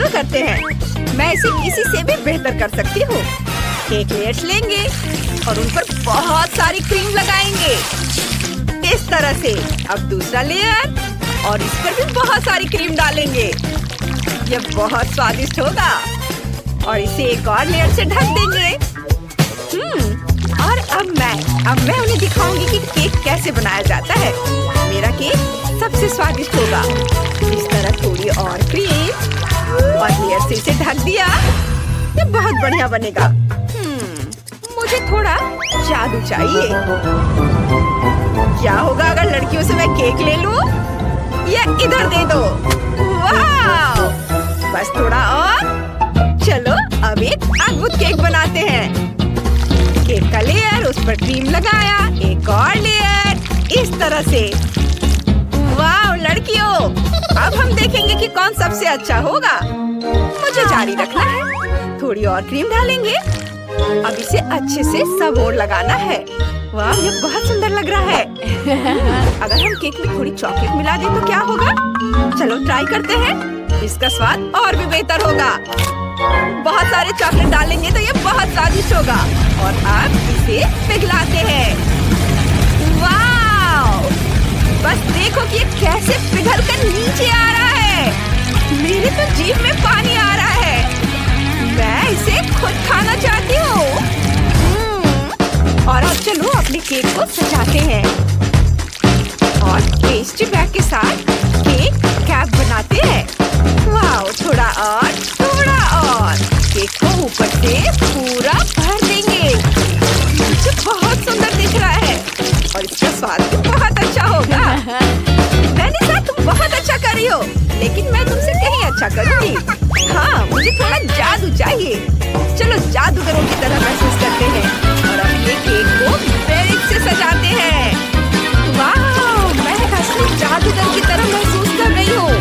शुरू करते हैं। मैं इसे किसी से भी बेहतर कर सकती हूँ। केक लेयर्स लेंगे और उन पर बहुत सारी क्रीम लगाएंगे इस तरह से। अब दूसरा लेयर और इस पर भी बहुत सारी क्रीम डालेंगे। यह बहुत स्वादिष्ट होगा और इसे एक और लेयर से ढक देंगे। और अब मैं उन्हें दिखाऊंगी कि केक कैसे बनाया जाता है। मेरा केक सबसे स्वादिष्ट होगा। इस तरह थोड़ी और क्रीम और लेयर से इसे ढक दिया। ये बहुत बढ़िया बनेगा। मुझे थोड़ा जादू चाहिए। क्या होगा अगर लड़कियों से मैं केक ले लूं? या इधर दे दो। वाह! बस थोड़ा और। चलो अब एक अद्भुत केक बनाते हैं। केक का लेयर, उस पर क्रीम लगाया, एक और लेयर इस तरह से। वाह लड़कियों, अब हम देखेंगे कि कौन सबसे अच्छा होगा। मुझे जारी रखना है। थोड़ी और क्रीम डालेंगे। अब इसे अच्छे से सब ओर लगाना है। वाह ये बहुत सुंदर लग रहा है। अगर हम केक में थोड़ी चॉकलेट मिला दें तो क्या होगा? चलो ट्राई करते हैं। इसका स्वाद और भी बेहतर होगा। बहुत सारे चॉकलेट डालेंगे तो ये बहुत स्वादिष्ट होगा। और अब इसे पिघलाते हैं। वाह! बस देखो कि ये कैसे पिघल कर नीचे आ रहा है। मेरे तो जीभ में पानी आ रहा है। मैं इसे खुद खाना चाहती हूँ। और अब चलो अपने केक को सजाते हैं और पेस्ट्री बैग के साथ केक कैप बनाते हैं। वाह थोड़ा और केक को ऊपर से पूरा भर देंगे। ये बहुत सुंदर दिख रहा है और इसका स्वाद भी बहुत अच्छा होगा। वैनिसा तुम बहुत अच्छा कर रही हो, लेकिन मैं तुमसे कहीं अच्छा करूंगी। हाँ मुझे थोड़ा जादू चाहिए। चलो जादूगरों की तरह महसूस करते हैं और अपने केक को बेरिक से सजाते हैं। वाह मैं असली जादूगर की तरह महसूस कर रही हूँ।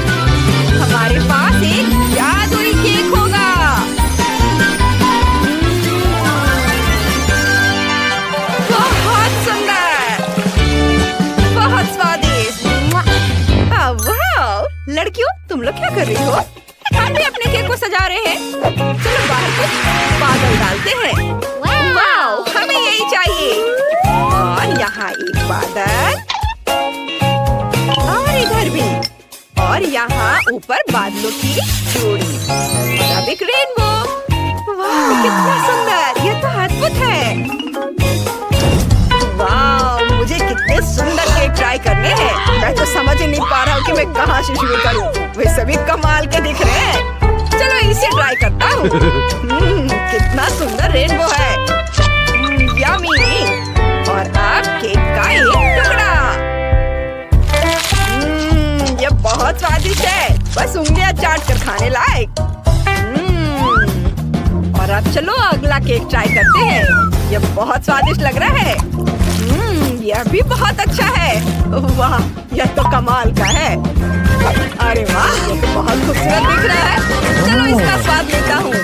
हमारे पास एक जादुई केक होगा। बहुत सुंदर, बहुत स्वादिष्ट। वाह लड़कियों तुम लोग क्या कर रही हो? हम भी अपने केक को सजा रहे हैं। चलो बाहर कुछ बादल डालते हैं। वाह हमें यही चाहिए। और यहाँ एक बादल और इधर भी, और यहाँ ऊपर बादलों की जोड़ी। अब एक रेनबो। वाह कितना सुंदर, ये तो अद्भुत है। वाह मुझे कितने सुंदर केक ट्राई करने हैं। मैं तो समझ ही नहीं पा रहा हूँ कि मैं कहाँ से शुरू करूँ। वे सभी कमाल के दिख रहे हैं। चलो इसे ट्राई करता हूँ। कितना सुंदर रेनबो है। यम्मी। और अब केक का एक टुकड़ा। ये बहुत स्वादिष्ट है, बस उंगलियां चाट कर खाने लायक। और अब चलो अगला केक ट्राई करते हैं। ये बहुत स्वादिष्ट लग रहा है। यह भी बहुत अच्छा है। वाह यह तो कमाल का है। अरे वाह ये तो बहुत खूबसूरत दिख रहा है। चलो इसका स्वाद लेता हूँ।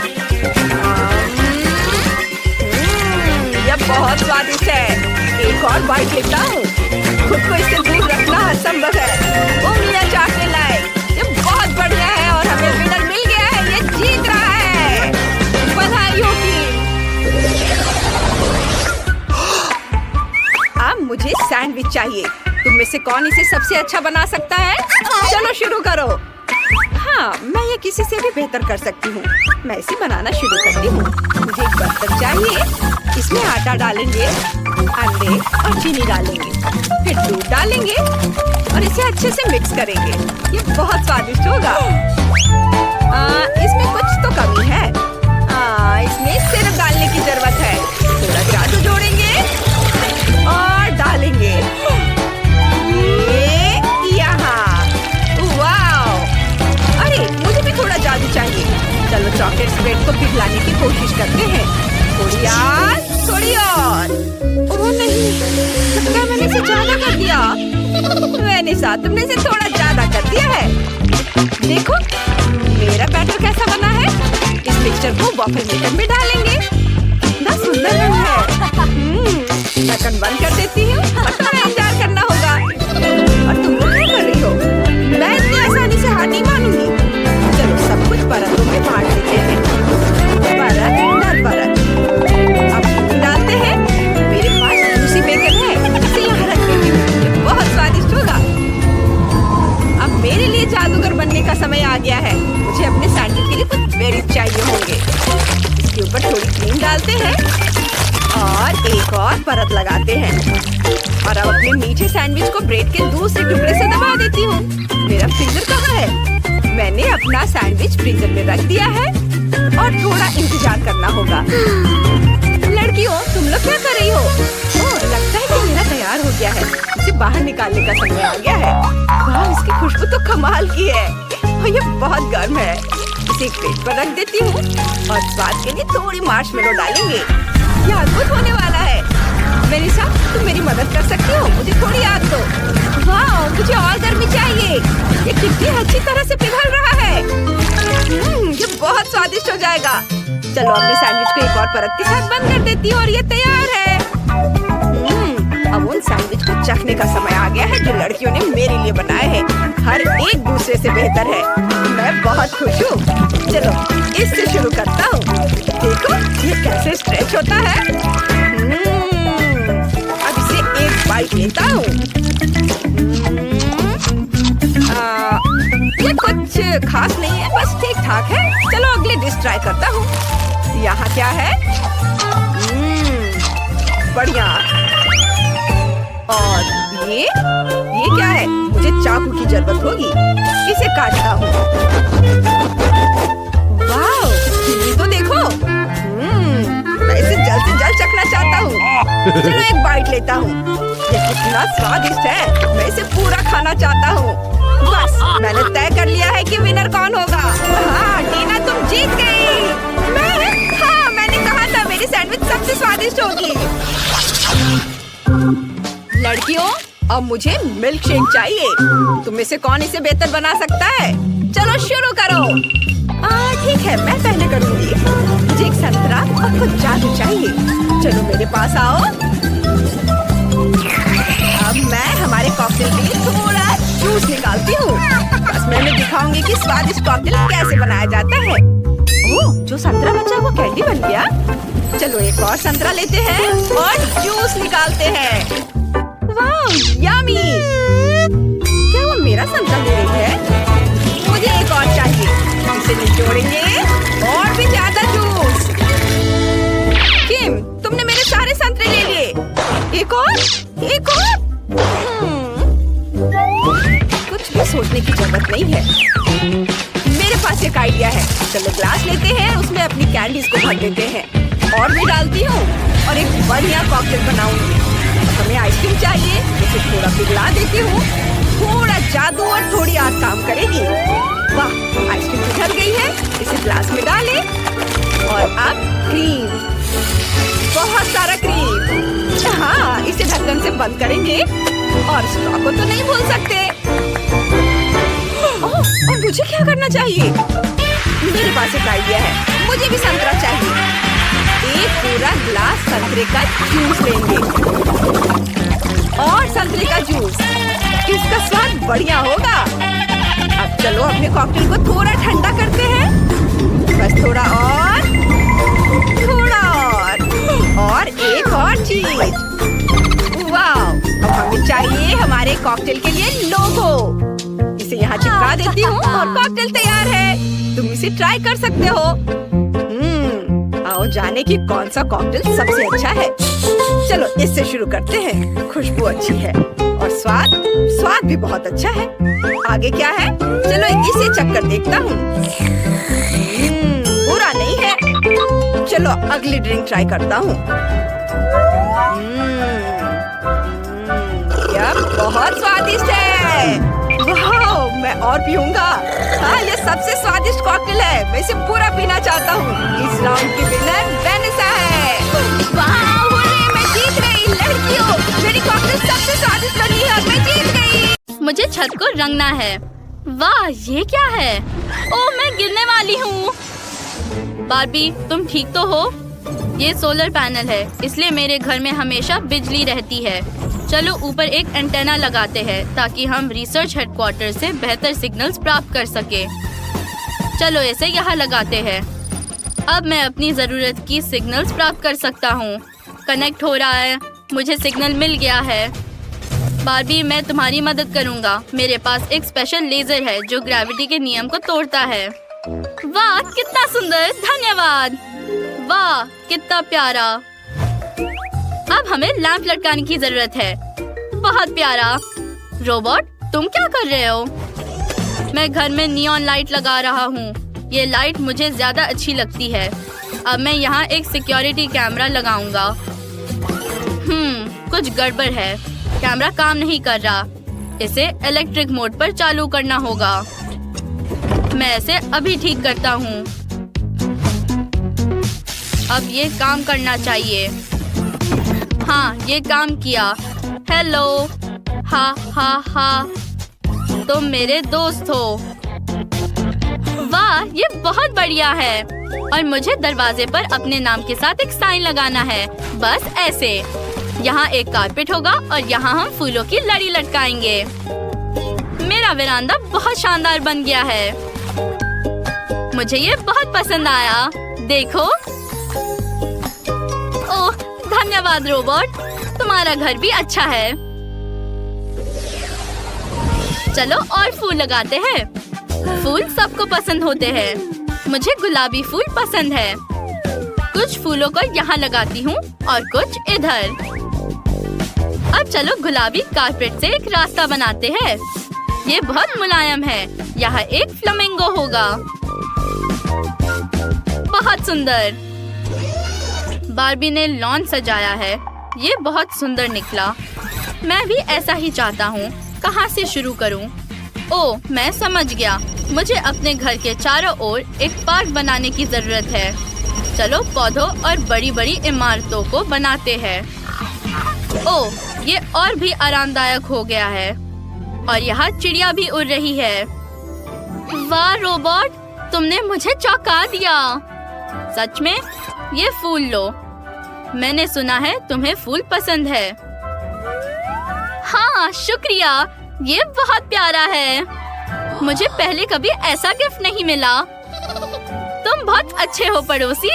यह बहुत स्वादिष्ट है। एक और बाइट लेता हूँ। खुद को इससे दूर रखना असंभव है। उंगलियां चाटने लायक। ये बहुत बढ़िया है और हमें विनर मिल गया है। ये जीत रहा है। बधाई होगी। अब मुझे सैंडविच चाहिए। तुम में से कौन इसे सबसे अच्छा बना सकता है? चलो शुरू करो। हाँ मैं ये किसी से भी बेहतर कर सकती हूँ। मैं इसे बनाना शुरू करती हूँ। मुझे एक बर्तन चाहिए। इसमें आटा डालेंगे, अंडे और चीनी डालेंगे, फिर दूध डालेंगे और इसे अच्छे से मिक्स करेंगे। ये बहुत स्वादिष्ट होगा। इसमें कुछ तो कमी है। इसमें सिरप डालने की जरूरत है। थोड़ा जादू जोड़ेंगे और डालेंगे। यहाँ वाव! अरे मुझे भी थोड़ा जादू चाहिए। चलो चॉकलेट स्प्रेड को पिघलाने की कोशिश करते हैं। थोड़ी और। ओह नहीं, लगता है मैंने इसे ज्यादा कर दिया। वैनिसा तुमने इसे थोड़ा ज्यादा कर दिया है। देखो मेरा बैटर कैसा बना है। इस मिक्सचर को वॉफल मेकर में डालेंगे। कितना सुंदर रंग है। ढक्कन बंद कर देती हूँ और थोड़ा इंतजार करना होगा। और तुम लोग क्या कर रही हो? मैं इतनी आसानी से हार नहीं मानूंगी। चलो सब कुछ परतों में बनने का समय आ गया है। मुझे अपने सैंडविच के लिए कुछ बेरीज चाहिए होंगे। इसके ऊपर थोड़ी क्रीम डालते हैं और एक और परत लगाते हैं और अब अपने मीठे सैंडविच को ब्रेड के दूसरे टुकड़े से दबा देती हूँ। मेरा फ्रीजर कहाँ है? मैंने अपना सैंडविच फ्रीजर में रख दिया है और थोड़ा इंतजार करना होगा। लड़कियों, तुम लोग क्या कर रही हो? ओह, लगता है कि मेरा तैयार हो गया है। इसे बाहर निकालने का समय आ गया है। वाह, इसकी खुशबू तो कमाल की है और ये बहुत गर्म है। इसे एक प्लेट पर रख देती हूँ और स्वाद के लिए थोड़ी मार्शमेलो डालेंगे। ये अद्भुत होने वाला है। मेलिसा, तुम मेरी मदद कर सकती हो? मुझे थोड़ी आग दो। वाह, मुझे और गर्मी चाहिए। ये कितनी अच्छी तरह से पिघल रहा है। ये बहुत स्वादिष्ट हो जाएगा। चलो अपने सैंडविच को एक और परत के साथ बंद कर देती हूँ और ये तैयार है। अब उन सैंडविच को चखने का समय आ गया है जो लड़कियों ने मेरे लिए बनाए हैं। हर एक दूसरे से बेहतर है। मैं बहुत खुश हूँ। चलो इससे शुरू करता हूँ। देखो ये कैसे स्ट्रेच होता है। अब इसे एक बाइट लेता हूँ। ये कुछ खास नहीं है, बस ठीक ठाक है। चलो अगले डिश ट्राई करता हूँ। यहाँ क्या है? बढ़िया। और ये क्या है? मुझे चाकू की जरूरत होगी। इसे काटता हूँ। वाह, ये तो देखो। मैं इसे जल्द से जल्द चखना चाहता हूँ। चलो एक बाइट लेता हूँ। ये कितना स्वादिष्ट है। मैं इसे पूरा खाना चाहता हूँ। बस, मैंने तय कर लिया है कि विनर कौन होगा। हाँ, टीना तुम जीत गई। हाँ, मैंने कहा था मेरी सैंडविच सबसे स्वादिष्ट होगी। लड़कियों, अब मुझे मिल्क शेक चाहिए। तुम में से कौन इसे बेहतर बना सकता है? चलो शुरू करो। ठीक है, मैं पहले करूँगी। मुझे एक संतरा और कुछ जादू चाहिए। चलो मेरे पास आओ। अब मैं हमारे कॉकटेल के लिए थोड़ा जूस निकालती हूँ। बस मैं दिखाऊंगी कि स्वादिष्ट कॉकटेल कैसे बनाया जाता है। ओह, जो संतरा बचा वो कैंडी बन गया। चलो एक और संतरा लेते हैं और जूस निकालते हैं। वाह, यम्मी! क्या वो मेरा संतरा ले रही है? मुझे एक और चाहिए। इसे निचोड़ेंगे और भी ज्यादा जूस। किम, तुमने मेरे सारे संतरे ले लिए। एक और। कुछ भी सोचने की जरूरत नहीं है। मेरे पास एक आइडिया है। चलो ग्लास लेते हैं, उसमें अपनी कैंडीज को भर देते हैं और भी डालती हूँ और एक बढ़िया कॉकटेल बनाऊंगी। हमें आइसक्रीम चाहिए, इसे थोड़ा पिघला देती हूँ। थोड़ा जादू और थोड़ी आग काम करेगी। वाह, आइसक्रीम पिघल गई है। इसे ग्लास में डालें और अब क्रीम, बहुत सारा क्रीम। हाँ, इसे ढक्कन से बंद करेंगे और स्ट्रॉ को तो नहीं भूल सकते। ओह, और मुझे क्या करना चाहिए? मेरे पास एक आइडिया है। मुझे भी संतरा चाहिए। एक पूरा ग्लास संतरे का जूस लेंगे और संतरे का जूस, इसका स्वाद बढ़िया होगा। अब चलो अपने कॉकटेल को थोड़ा ठंडा करते हैं। बस थोड़ा और और एक और चीज। वाह, अब हमें चाहिए हमारे कॉकटेल के लिए लोगो। इसे यहाँ चिपका देती हूँ और कॉकटेल तैयार है। तुम इसे ट्राई कर सकते हो। आओ जाने की कौन सा कॉकटेल सबसे अच्छा है। चलो इससे शुरू करते हैं। खुशबू अच्छी है और स्वाद भी बहुत अच्छा है। आगे क्या है? चलो इसे चखकर देखता हूँ। बुरा नहीं है। चलो अगली ड्रिंक ट्राई करता हूँ। यह बहुत स्वादिष्ट है। वाह, मैं और पीऊंगा। हाँ, ये सबसे स्वादिष्ट कॉकटेल है। मैं इसे पूरा पीना चाहता हूँ। इस राउंड की विनर वेनिसा है। वाह, हुर्रे, मैं जीत गई। लड़कियों, मेरी कॉकटेल सबसे स्वादिष्ट बनी है और मैं जीत गई। मुझे छत को रंगना है। वाह, ये क्या है? ओह, मैं गिरने वाली हूँ। बार्बी, तुम ठीक तो हो? ये सोलर पैनल है, इसलिए मेरे घर में हमेशा बिजली रहती है। चलो ऊपर एक एंटेना लगाते हैं ताकि हम रिसर्च हेडक्वार्टर से बेहतर सिग्नल्स प्राप्त कर सके। चलो इसे यहाँ लगाते हैं। अब मैं अपनी जरूरत की सिग्नल्स प्राप्त कर सकता हूँ। कनेक्ट हो रहा है। मुझे सिग्नल मिल गया है। बार्बी, मैं तुम्हारी मदद करूंगा। मेरे पास एक स्पेशल लेजर है जो ग्रेविटी के नियम को तोड़ता है। वाह, कितना सुंदर! धन्यवाद। वाह, कितना प्यारा। अब हमें लैंप लटकाने की जरूरत है। बहुत प्यारा। रोबोट, तुम क्या कर रहे हो? मैं घर में नियॉन लाइट लगा रहा हूँ। ये लाइट मुझे ज्यादा अच्छी लगती है। अब मैं यहाँ एक सिक्योरिटी कैमरा लगाऊंगा। कुछ गड़बड़ है। कैमरा काम नहीं कर रहा। इसे इलेक्ट्रिक मोड पर चालू करना होगा। मैं इसे अभी ठीक करता हूँ। अब ये काम करना चाहिए। हाँ, ये काम किया। हेलो। हा हा हा, तुम मेरे दोस्त हो। वाह, ये बहुत बढ़िया है। और मुझे दरवाजे पर अपने नाम के साथ एक साइन लगाना है। बस ऐसे। यहाँ एक कारपेट होगा और यहाँ हम फूलों की लड़ी लटकाएंगे। मेरा वेरांडा बहुत शानदार बन गया है। मुझे ये बहुत पसंद आया। देखो। ओह, धन्यवाद रोबोट। तुम्हारा घर भी अच्छा है। चलो और फूल लगाते हैं। फूल सबको पसंद होते हैं। मुझे गुलाबी फूल पसंद है। कुछ फूलों को यहाँ लगाती हूँ और कुछ इधर। अब चलो गुलाबी कारपेट से एक रास्ता बनाते हैं। ये बहुत मुलायम है। यहाँ एक फ्लेमिंगो होगा। बहुत सुंदर। बार्बी ने लॉन सजाया है। ये बहुत सुंदर निकला। मैं भी ऐसा ही चाहता हूँ। कहाँ से शुरू करूँ? ओह, मैं समझ गया। मुझे अपने घर के चारों ओर एक पार्क बनाने की जरूरत है। चलो पौधों और बड़ी बड़ी इमारतों को बनाते हैं। ओह, ये और भी आरामदायक हो गया है। और यहाँ चिड़िया भी उड़ रही है। वाह रोबोट, तुमने मुझे चौंका दिया। सच में? ये फूल लो। मैंने सुना है तुम्हें फूल पसंद है। हाँ, शुक्रिया। ये बहुत प्यारा है। मुझे पहले कभी ऐसा गिफ्ट नहीं मिला। तुम बहुत अच्छे हो पड़ोसी।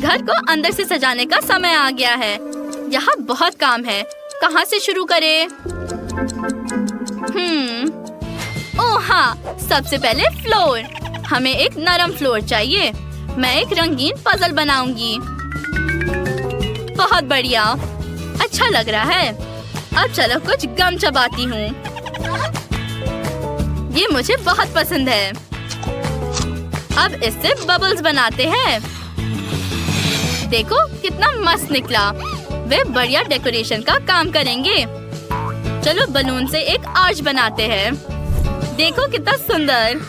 घर को अंदर से सजाने का समय आ गया है। यहाँ बहुत काम है। कहाँ से शुरू करें? ओह हाँ, सबसे पहले फ्लोर। हमें एक नरम फ्लोर चाहिए। मैं एक रंगीन पजल बनाऊंगी। बहुत बढ़िया, अच्छा लग रहा है। अब चलो कुछ गम चबाती हूँ। ये मुझे बहुत पसंद है। अब इससे बबल्स बनाते हैं। देखो कितना मस्त निकला। वे बढ़िया डेकोरेशन का काम करेंगे। चलो बलून से एक आर्च बनाते हैं। देखो कितना सुंदर।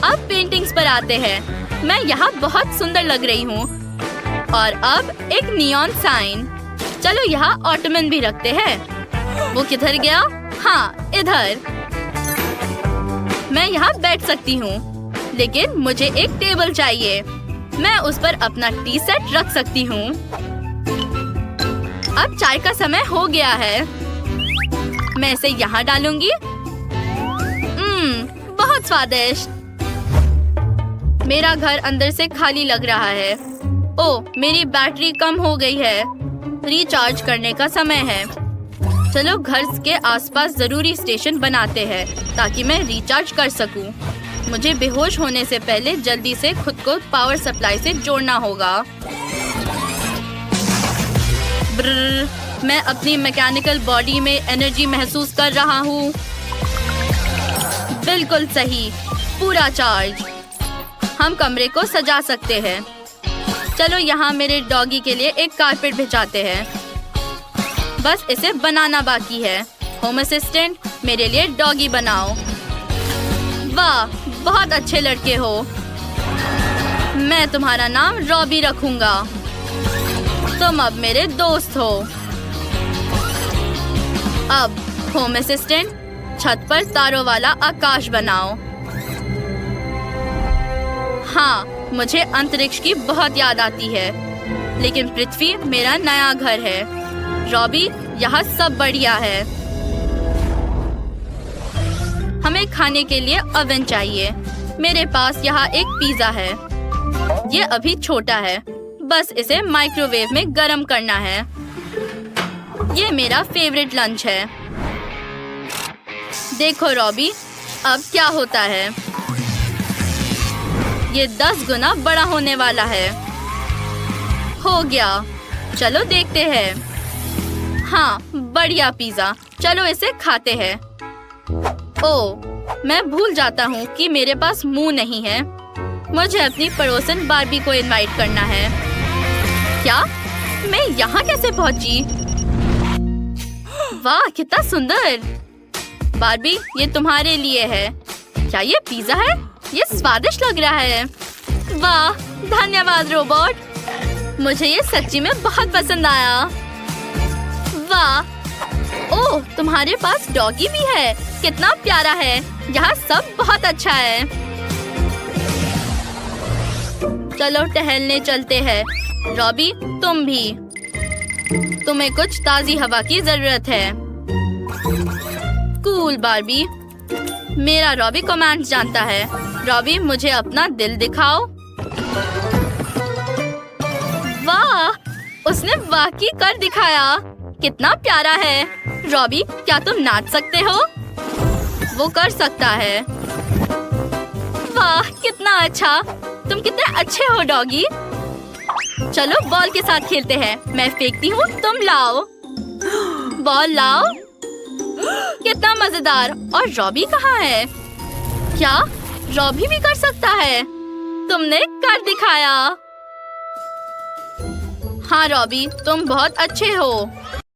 अब पेंटिंग्स पर आते हैं। मैं यहाँ बहुत सुंदर लग रही हूँ। और अब एक नियॉन साइन। चलो यहाँ ऑटोमन भी रखते हैं। वो किधर गया? हाँ, इधर। मैं यहाँ बैठ सकती हूँ, लेकिन मुझे एक टेबल चाहिए। मैं उस पर अपना टी सेट रख सकती हूँ। अब चाय का समय हो गया है। मैं इसे यहाँ डालूंगी। बहुत स्वादिष्ट। मेरा घर अंदर से खाली लग रहा है। ओह, मेरी बैटरी कम हो गई है। रिचार्ज करने का समय है। चलो घर के आसपास जरूरी स्टेशन बनाते हैं ताकि मैं रिचार्ज कर सकूं। मुझे बेहोश होने से पहले जल्दी से खुद को पावर सप्लाई से जोड़ना होगा। ब्रर, मैं अपनी मैकेनिकल बॉडी में एनर्जी महसूस कर रहा हूँ। बिल्कुल सही, पूरा चार्ज। हम कमरे को सजा सकते हैं। चलो यहाँ मेरे डॉगी के लिए एक कारपेट बिछाते हैं। बस इसे बनाना बाकी है। होम असिस्टेंट, मेरे लिए डॉगी बनाओ। वाह, बहुत अच्छे लड़के हो। मैं तुम्हारा नाम रॉबी रखूंगा। तुम अब मेरे दोस्त हो। अब होम असिस्टेंट, छत पर तारों वाला आकाश बनाओ। हाँ, मुझे अंतरिक्ष की बहुत याद आती है, लेकिन पृथ्वी मेरा नया घर है। रॉबी, यहाँ सब बढ़िया है। हमें खाने के लिए ओवन चाहिए। मेरे पास यहाँ एक पिज्जा है। ये अभी छोटा है। बस इसे माइक्रोवेव में गरम करना है। ये मेरा फेवरेट लंच है। देखो रॉबी, अब क्या होता है। ये 10 गुना बड़ा होने वाला है। हो गया, चलो देखते हैं। हाँ, बढ़िया पिज्जा। चलो इसे खाते हैं। ओह, मैं भूल जाता हूँ कि मेरे पास मुंह नहीं है। मुझे अपनी पड़ोसन बार्बी को इनवाइट करना है। क्या? मैं यहाँ कैसे पहुँची? वाह, कितना सुंदर। बार्बी, ये तुम्हारे लिए है। क्या ये पिज्जा है? ये स्वादिष्ट लग रहा है। वाह, धन्यवाद रोबोट। मुझे ये सच्ची में बहुत पसंद आया। वाह, ओह, तुम्हारे पास डॉगी भी है। कितना प्यारा है। यहाँ सब बहुत अच्छा है। चलो टहलने चलते हैं। रॉबी, तुम भी। तुम्हें कुछ ताजी हवा की जरूरत है। Cool Barbie. मेरा रॉबी कमांड्स जानता है। रॉबी, मुझे अपना दिल दिखाओ। वाह, उसने वाकई कर दिखाया। कितना प्यारा है। रॉबी, क्या तुम नाच सकते हो? वो कर सकता है। वाह, कितना अच्छा। तुम कितने अच्छे हो डॉगी। चलो बॉल के साथ खेलते हैं। मैं फेंकती हूँ, तुम लाओ। बॉल लाओ। कितना मजेदार। और रॉबी कहाँ है? क्या रॉबी भी कर सकता है? तुमने कर दिखाया। हाँ रॉबी, तुम बहुत अच्छे हो।